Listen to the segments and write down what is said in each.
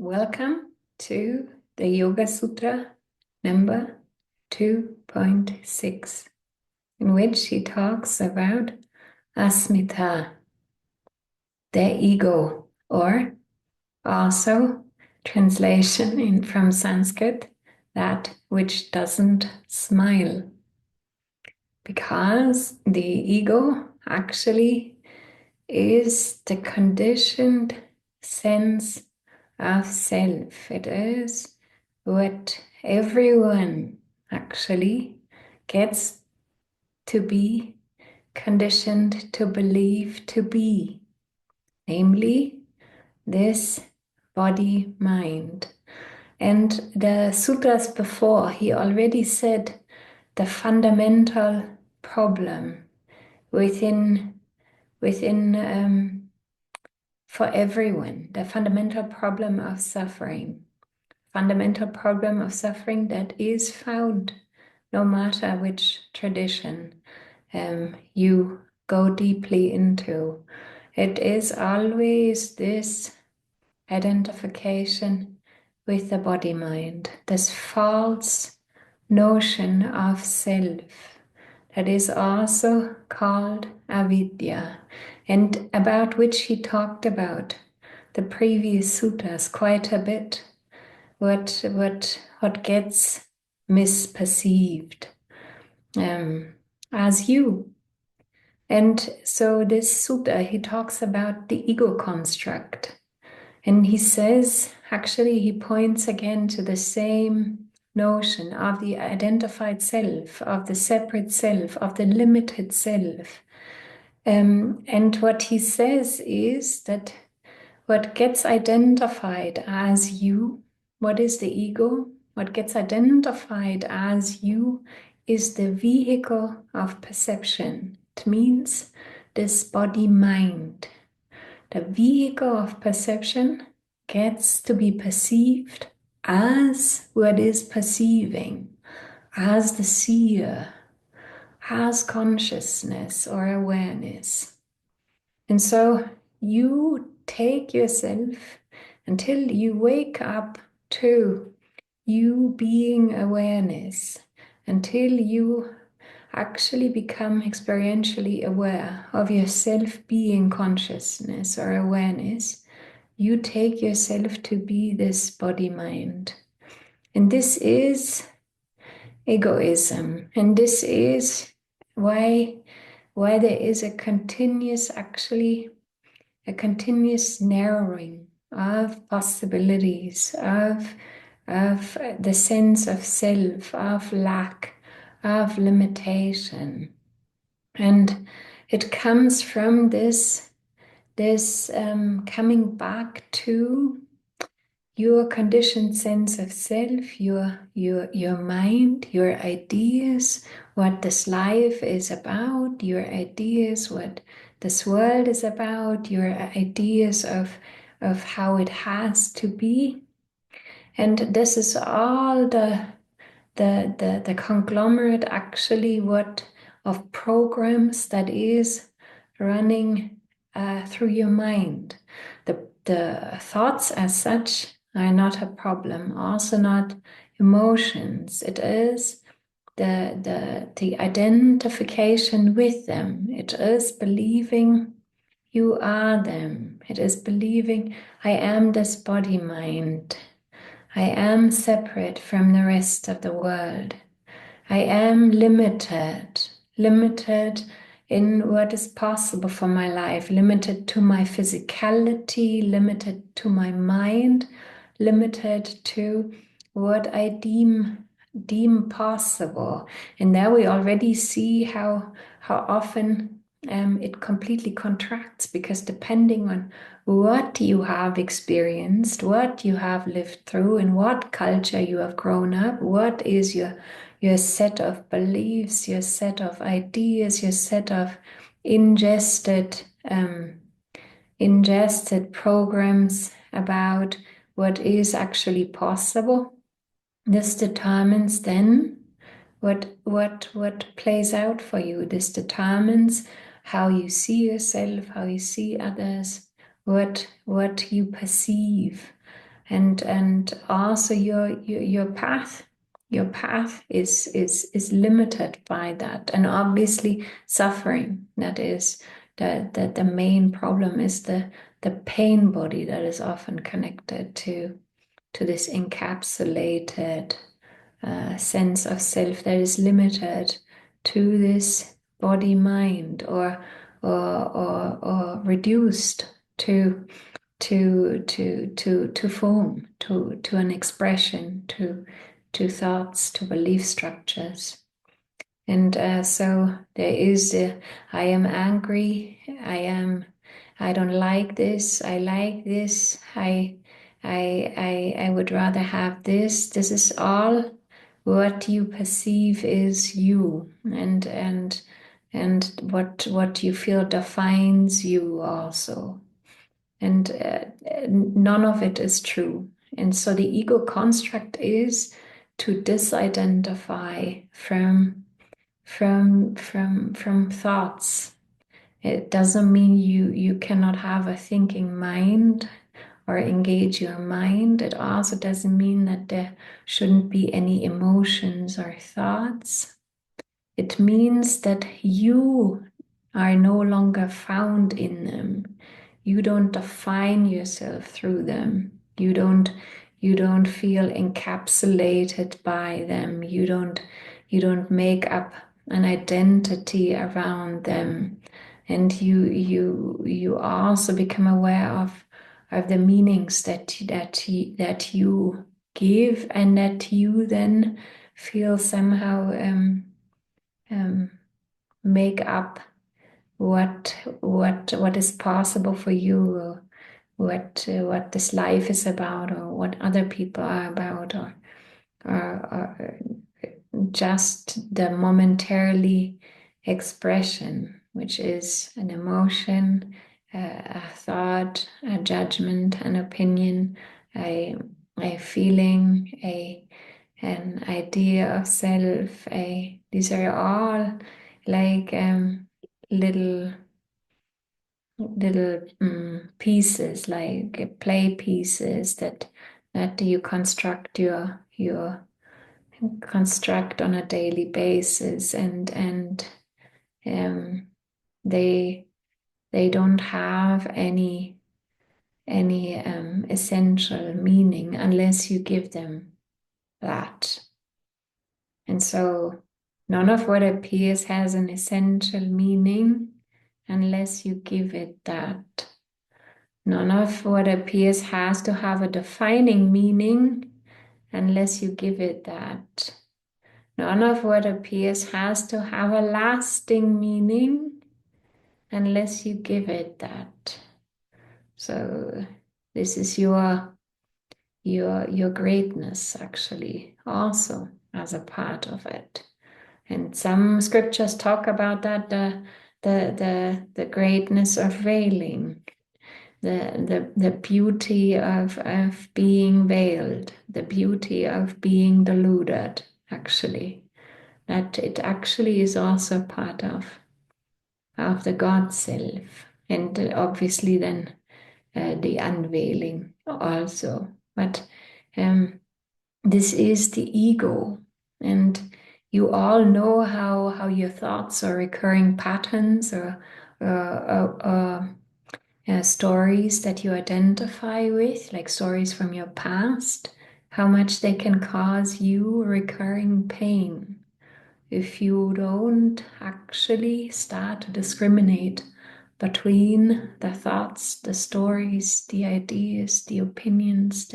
welcome to the Yogasutra number 2.6, in which he talks about asmita, the ego, or also translation from Sanskrit, that which doesn't smile. Because the ego actually is the conditioned sense of self. It is what everyone actually gets to be conditioned to believe to be, namely this body-mind. And the sutras before, he already said the fundamental problem within for everyone, the fundamental problem of suffering that is found no matter which tradition you go deeply into. It is always this identification with the body-mind, this false notion of self that is also called avidya, and about which he talked about the previous suttas quite a bit. What gets misperceived as you. And so this sutta, he talks about the ego construct. And he says, actually, he points again to the same notion of the identified self, of the separate self, of the limited self. And what he says is that what gets identified as you, what is the ego? What gets identified as you is the vehicle of perception. It means this body-mind. The vehicle of perception gets to be perceived as what is perceiving, as the seer, as consciousness or awareness. And so you take yourself until you wake up to you being awareness, until you actually become experientially aware of yourself being consciousness or awareness. You take yourself to be this body-mind. And this is egoism. And this is why there is a continuous narrowing of possibilities, of the sense of self, of lack, of limitation. And it comes from this coming back to your conditioned sense of self, your mind, your ideas, what this life is about, your ideas, what this world is about, your ideas of how it has to be. And this is all the conglomerate actually of programs that is running through your mind. The thoughts as such are not a problem, also not emotions. It is the identification with them. It is believing you are them. It is believing I am this body-mind. I am separate from the rest of the world. I am limited in what is possible for my life, limited to my physicality, limited to my mind, limited to what I deem possible. And there we already see how often it completely contracts, because depending on what you have experienced, what you have lived through, in what culture you have grown up, what is your set of beliefs, your set of ideas, your set of ingested programs about what is actually possible. This determines then what plays out for you. This determines how you see yourself, how you see others, what you perceive. and also your path. Your path is limited by that, and obviously suffering. That is the main problem is the pain body that is often connected to this encapsulated sense of self that is limited to this body mind, or reduced to form, to an expression, to thoughts, to belief structures. And so there is I am angry, I don't like this, I like this, I would rather have this. This is all what you perceive is you, and what you feel defines you also. And none of it is true. And so the ego construct is to disidentify from thoughts. It doesn't mean you cannot have a thinking mind or engage your mind. It also doesn't mean that there shouldn't be any emotions or thoughts. It means that you are no longer found in them. You don't define yourself through them. You don't feel encapsulated by them. You don't make up an identity around them. And you also become aware of the meanings that you give, and that you then feel somehow make up what is possible for you, what this life is about, or what other people are about, or just the momentarily expression, which is an emotion, a thought, a judgment, an opinion, a feeling, an idea of self. These are all like little pieces, like play pieces that you construct on a daily basis, and they don't have any essential meaning unless you give them that. And so none of what appears has an essential meaning unless you give it that. None of what appears has to have a defining meaning unless you give it that. None of what appears has to have a lasting meaning unless you give it that. So this is your greatness, actually, also as a part of it. And some scriptures talk about that, the greatness of veiling, the beauty of being veiled, the beauty of being deluded, actually. That it actually is also part of the God self. And obviously then the unveiling also. But this is the ego. And you all know how your thoughts are recurring patterns, or stories that you identify with, like stories from your past, how much they can cause you recurring pain if you don't actually start to discriminate between the thoughts, the stories, the ideas, the opinions,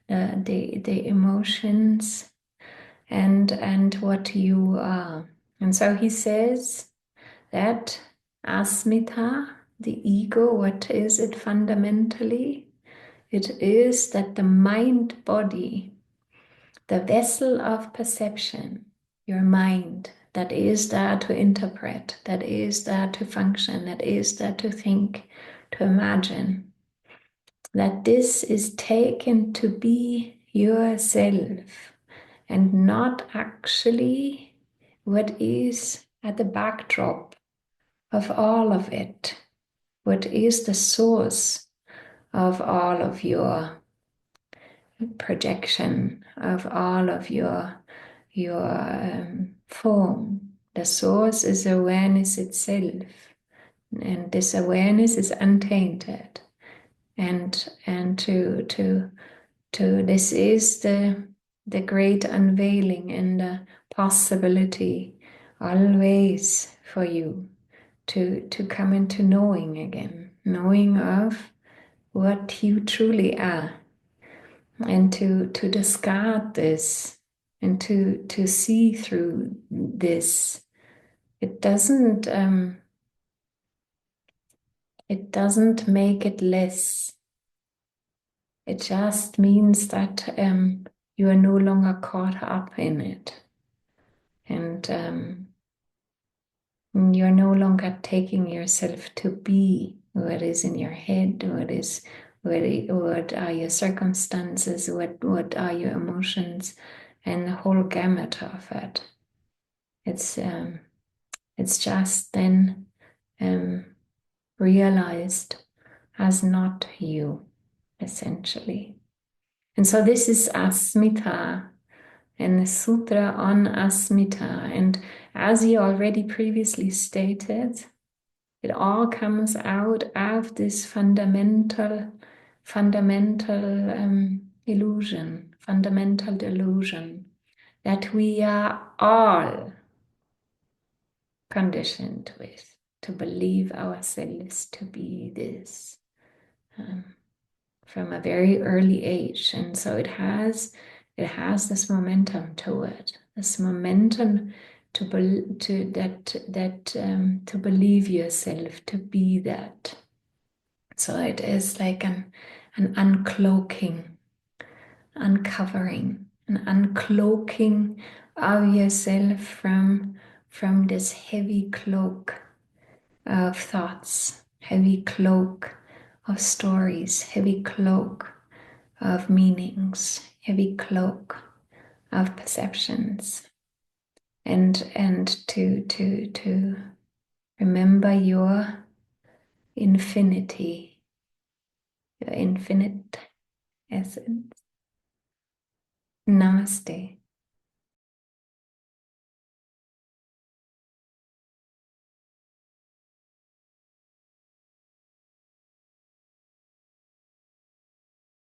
the emotions, and what you are. And so he says that asmita, the ego, what is it fundamentally? It is that the mind body, the vessel of perception, your mind, that is there to interpret, that is there to function, that is there to think, to imagine, that this is taken to be yourself, and not actually what is at the backdrop of all of it, what is the source of all of your projection of all of your form. The source is awareness itself, and this awareness is untainted. And to this is the great unveiling and the possibility always for you to come into knowing again, knowing of what you truly are, and to discard this and to see through this. It doesn't make it less. It just means that you are no longer caught up in it, and you're no longer taking yourself to be what is in your head, what are your circumstances, what are your emotions, and the whole gamut of it. It's just then realized as not you, essentially. And so this is Asmita, and the sutra on Asmita. And as you already previously stated, it all comes out of this fundamental illusion, fundamental delusion that we are all conditioned with, to believe ourselves to be this from a very early age. And so it has this momentum to it, this momentum to believe yourself to be that. So it is like an uncloaking, uncovering, an uncloaking of yourself from this heavy cloak of thoughts, heavy cloak of stories, heavy cloak of meanings, heavy cloak of perceptions, and to remember your infinity, your infinite essence. Namaste.